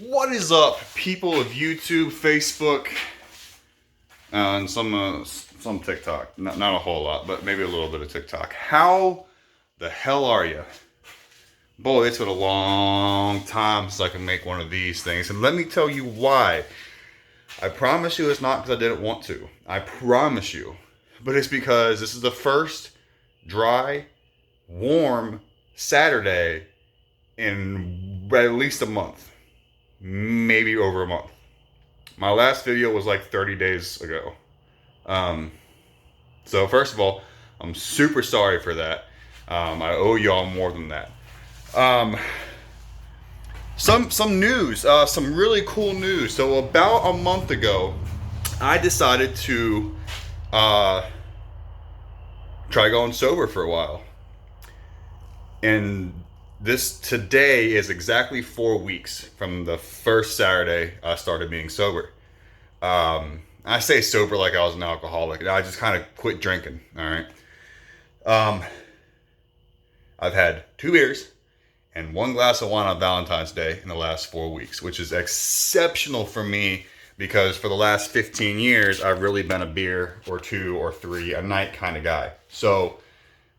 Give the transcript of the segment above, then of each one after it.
What is up, people of YouTube, Facebook, and some TikTok? Not a whole lot, but maybe a little bit of TikTok. How the hell are you? Boy, it's been a long time since I can make one of these things, and let me tell you why. I promise you it's not because I didn't want to. I promise you. But it's because this is the first dry, warm Saturday in at least a month. Maybe over a month. My last video was like 30 days ago. So first of all, I'm super sorry for that. I owe y'all more than that. Some news, some really cool news. So about a month ago, I decided to try going sober for a while. And today is exactly 4 weeks from the first Saturday I started being sober. I say sober like I was an alcoholic. I just kind of quit drinking. All right. I've had 2 beers and 1 glass of wine on Valentine's Day in the last 4 weeks, which is exceptional for me because for the last 15 years, I've really been a beer or 2 or 3 a night kind of guy. So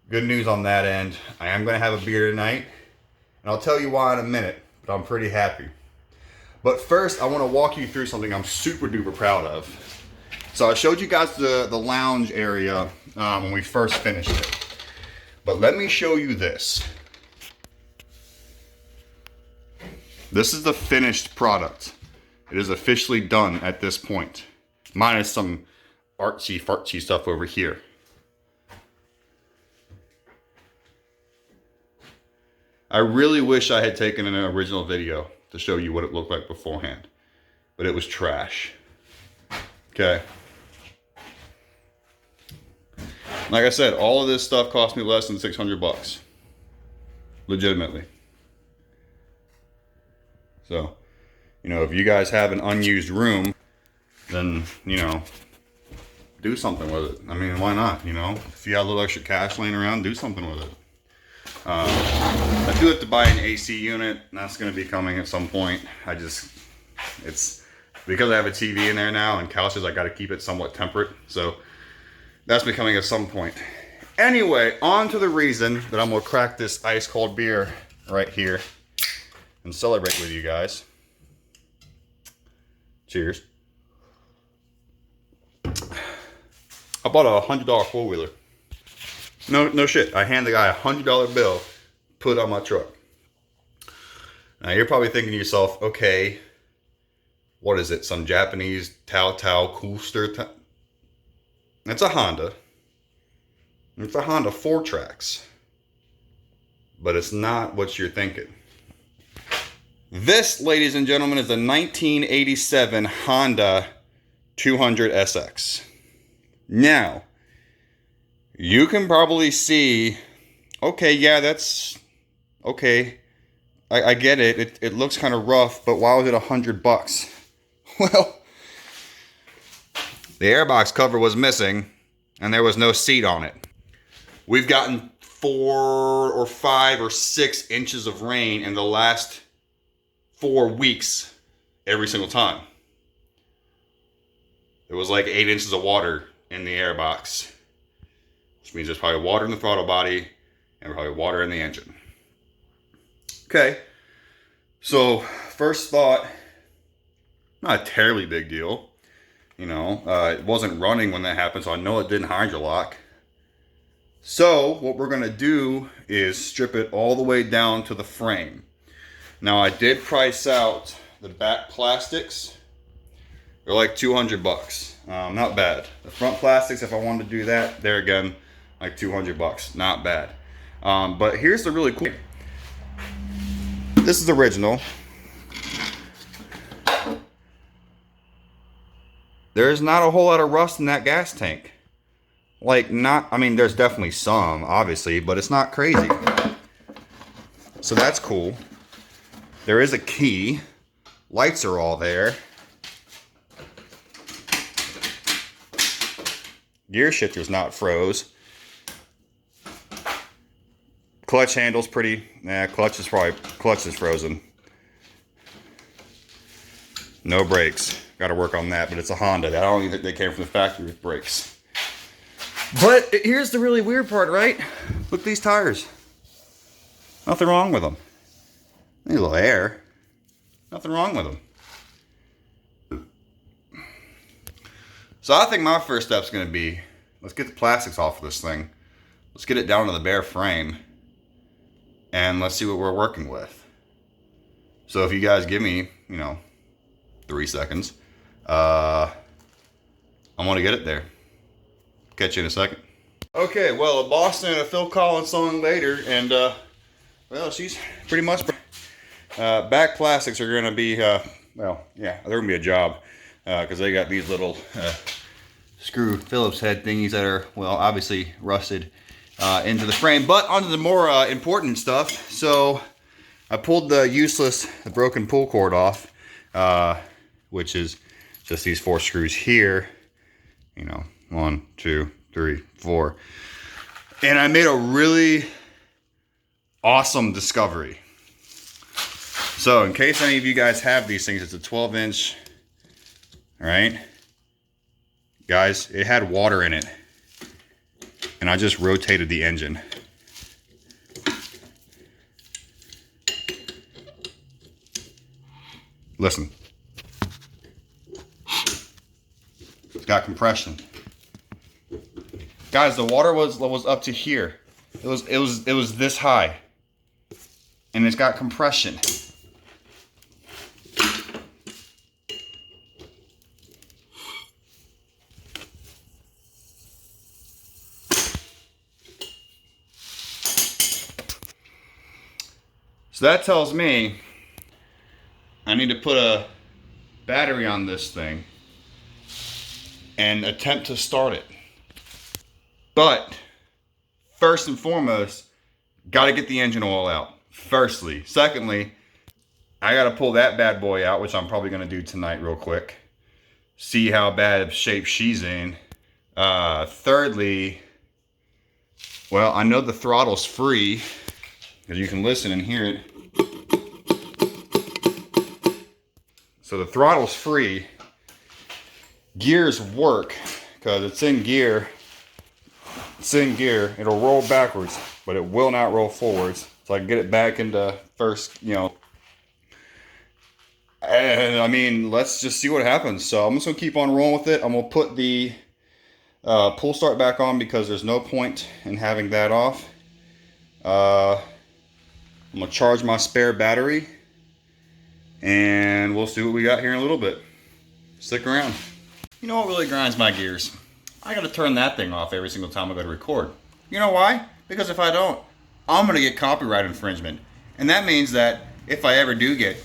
good news on that end. I am going to have a beer tonight. And I'll tell you why in a minute, but I'm pretty happy. But first, I want to walk you through something I'm super duper proud of. So I showed you guys the lounge area when we first finished it. But let me show you this. This is the finished product. It is officially done at this point. Minus some artsy fartsy stuff over here. I really wish I had taken an original video to show you what it looked like beforehand, but it was trash. Okay. Like I said, all of this stuff cost me less than 600 bucks. Legitimately. So, you know, if you guys have an unused room, then, you know, do something with it. I mean, why not, you know? If you have a little extra cash laying around, do something with it. I do have to buy an AC unit, and that's going to be coming at some point. It's because I have a TV in there now and couches, I got to keep it somewhat temperate. So that's becoming at some point. Anyway, on to the reason that I'm going to crack this ice cold beer right here and celebrate with you guys. Cheers. I bought a $100 four-wheeler. No shit. I hand the guy a $100 bill, put it on my truck. Now you're probably thinking to yourself, okay, what is it? Some Japanese Tao Coolster? It's a Honda. It's a Honda 4-Trax. But it's not what you're thinking. This, ladies and gentlemen, is a 1987 Honda 200 SX. Now, you can probably see, okay, yeah, that's, okay, I get it. It looks kind of rough, but why was it $100? Well, the airbox cover was missing, and there was no seat on it. We've gotten 4 or 5 or 6 inches of rain in the last 4 weeks, every single time. There was like 8 inches of water in the airbox. Which means there's probably water in the throttle body and probably water in the engine. Okay, so first thought, not a terribly big deal. You know, it wasn't running when that happened, so I know it didn't hydrolock. So what we're going to do is strip it all the way down to the frame. Now I did price out the back plastics. They're like 200 bucks. Not bad. The front plastics, if I wanted to do that, there again, like 200 bucks. Not bad. But here's the really cool. This is original. There's not a whole lot of rust in that gas tank. Like I mean, there's definitely some, obviously, but it's not crazy. So that's cool. There is a key. Lights are all there. Gear shifter's not froze. Clutch handle's pretty, clutch is frozen. No brakes. Got to work on that, but it's a Honda. I don't even think they came from the factory with brakes. But here's the really weird part, right? Look at these tires. Nothing wrong with them. Need a little air. Nothing wrong with them. So I think my first step's going to be, let's get the plastics off of this thing. Let's get it down to the bare frame. And let's see what we're working with. So if you guys give me, 3 seconds, I'm going to get it there. Catch you in a second. Okay, well, a Boston and a Phil Collins song later, and well, she's pretty much back plastics are going to be well, yeah, they're going to be a job because they got these little screw Phillips head thingies that are, well, obviously rusted into the frame. But onto the more important stuff. So I pulled the broken pull cord off, which is just these 4 screws here. 1, 2, 3, 4. And I made a really awesome discovery. So in case any of you guys have these things, it's a 12-inch, all right? Guys, it had water in it. And I just rotated the engine. Listen. It's got compression. Guys, the water was up to here. It was this high. And it's got compression. So that tells me I need to put a battery on this thing and attempt to start it. But first and foremost, got to get the engine oil out. Firstly. Secondly, I got to pull that bad boy out, which I'm probably going to do tonight real quick. See how bad of shape she's in. Thirdly, well, I know the throttle's free because you can listen and hear it. So the throttle's free. Gears work because it's in gear. It's in gear. It'll roll backwards, but it will not roll forwards. So I can get it back into first, And I mean, let's just see what happens. So I'm just going to keep on rolling with it. I'm going to put the pull start back on because there's no point in having that off. I'm going to charge my spare battery. And we'll see what we got here in a little bit. Stick around. You know what really grinds my gears? I gotta turn that thing off every single time I go to record. You know why? Because if I don't, I'm gonna get copyright infringement. And that means that if I ever do get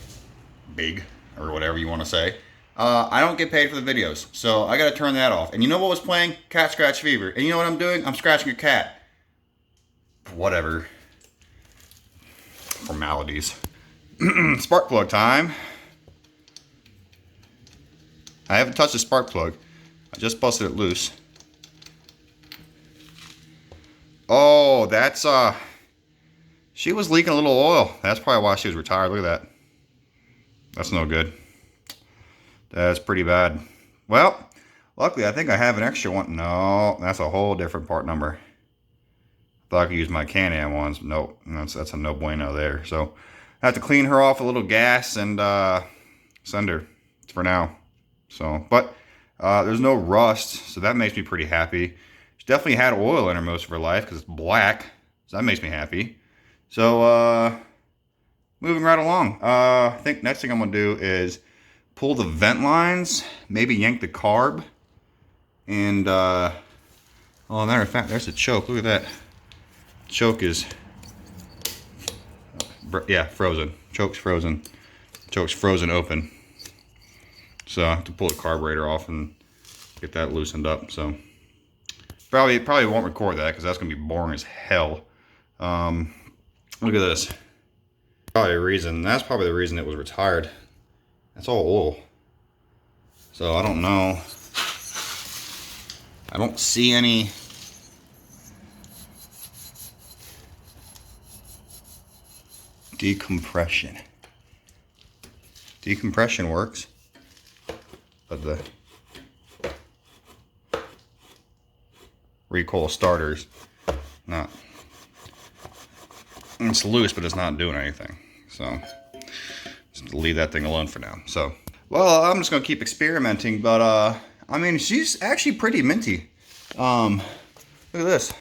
big, or whatever you wanna say, I don't get paid for the videos. So I gotta turn that off. And you know what was playing? Cat Scratch Fever. And you know what I'm doing? I'm scratching a cat. Whatever. Formalities. Spark plug time. I haven't touched the spark plug. I just busted it loose. Oh, that's she was leaking a little oil. That's probably why she was retired. Look at that. That's no good. That's pretty bad. Well, luckily I think I have an extra one. No, that's a whole different part number. Thought I could use my Can-Am ones. Nope, that's a no bueno there. So I have to clean her off a little gas and send her for now. So, but there's no rust, so that makes me pretty happy. She definitely had oil in her most of her life because it's black, so that makes me happy. So, moving right along. I think next thing I'm going to do is pull the vent lines, maybe yank the carb, and, oh, matter of fact, there's the choke. Look at that. Choke is, yeah, frozen. Choke's frozen. Choke's frozen open. So I have to pull the carburetor off and get that loosened up. So probably won't record that because that's gonna be boring as hell. Look at this. Probably a reason. That's probably the reason it was retired. That's all oil. So I don't know. I don't see any. Decompression. Decompression works. But the recoil starters, not, it's loose, but it's not doing anything. So just leave that thing alone for now. So, well, I'm just gonna keep experimenting, but I mean, she's actually pretty minty. Look at this.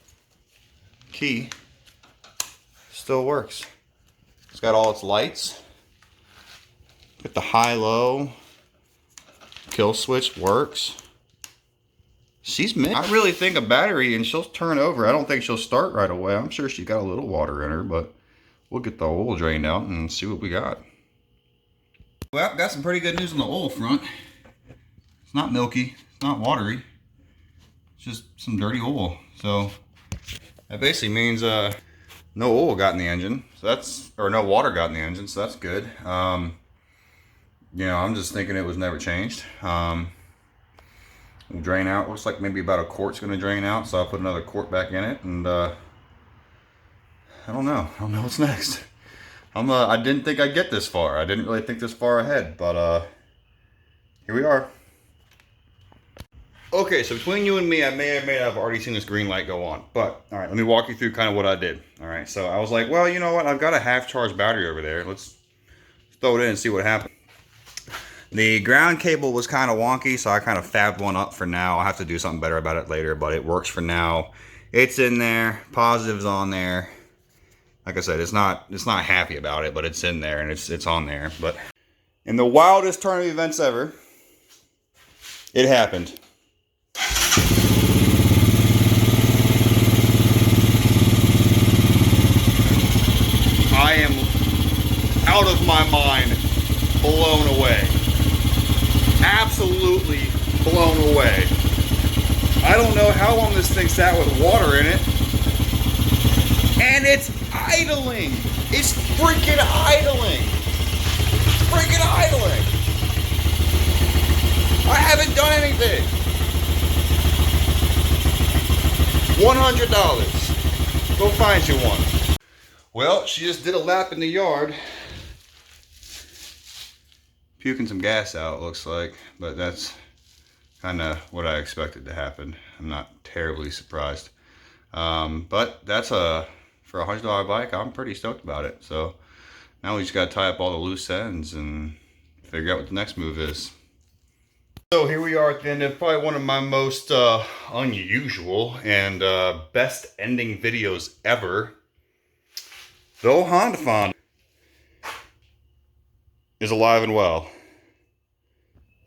Key still works. It's got all its lights. Get the high-low. Kill switch works. She's mint. I really think a battery and she'll turn over. I don't think she'll start right away. I'm sure she's got a little water in her, but we'll get the oil drained out and see what we got. Well, got some pretty good news on the oil front. It's not milky, it's not watery. It's just some dirty oil. So that basically means no oil got in the engine. So that's, or no water got in the engine, so that's good. You know, I'm just thinking it was never changed. We'll drain out. Looks like maybe about a quart's going to drain out, so I'll put another quart back in it, and I don't know what's next. I didn't think I'd get this far. I didn't really think this far ahead, but here we are. Okay, so between you and me, I may have already seen this green light go on, but all right, let me walk you through kind of what I did. All right, so I was like, well, you know what? I've got a half-charged battery over there. Let's throw it in and see what happens. The ground cable was kind of wonky, so I kind of fabbed one up for now. I'll have to do something better about it later, but it works for now. It's in there, positive's on there. Like I said, it's not happy about it, but it's in there and it's on there. But in the wildest turn of events ever, it happened. I am out of my mind, blown away. Absolutely blown away. I don't know how long this thing sat with water in it. And it's idling. It's freaking idling. Freaking idling. I haven't done anything. $100. Go find you one. Well, she just did a lap in the yard. Puking some gas out, looks like, but that's kind of what I expected to happen. I'm not terribly surprised, but that's for a $100 bike. I'm pretty stoked about it. So now we just got to tie up all the loose ends and figure out what the next move is. So here we are at the end of probably one of my most unusual and best ending videos ever. Though Honda is alive and well.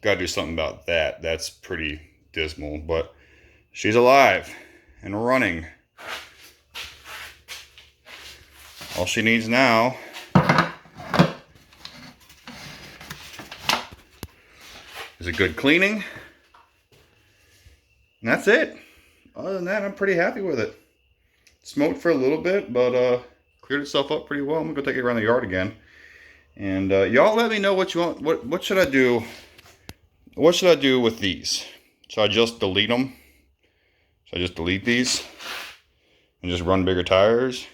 Gotta do something about that. That's pretty dismal, but she's alive and running. All she needs now is a good cleaning. And that's it. Other than that, I'm pretty happy with it. Smoked for a little bit, but cleared itself up pretty well. I'm gonna go take it around the yard again. And y'all let me know what you want. What should I do? What should I do with these? Should I just delete them? Should I just delete these and just run bigger tires?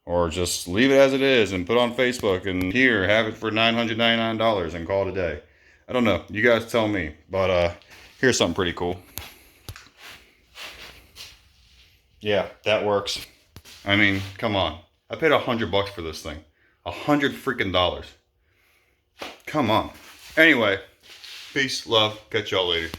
Or just leave it as it is and put on Facebook and here, have it for $999 and call it a day? I don't know. You guys tell me. But here's something pretty cool. Yeah, that works. I mean, come on. I paid $100 for this thing. $100 freaking dollars. Come on. Anyway, peace, love, catch y'all later.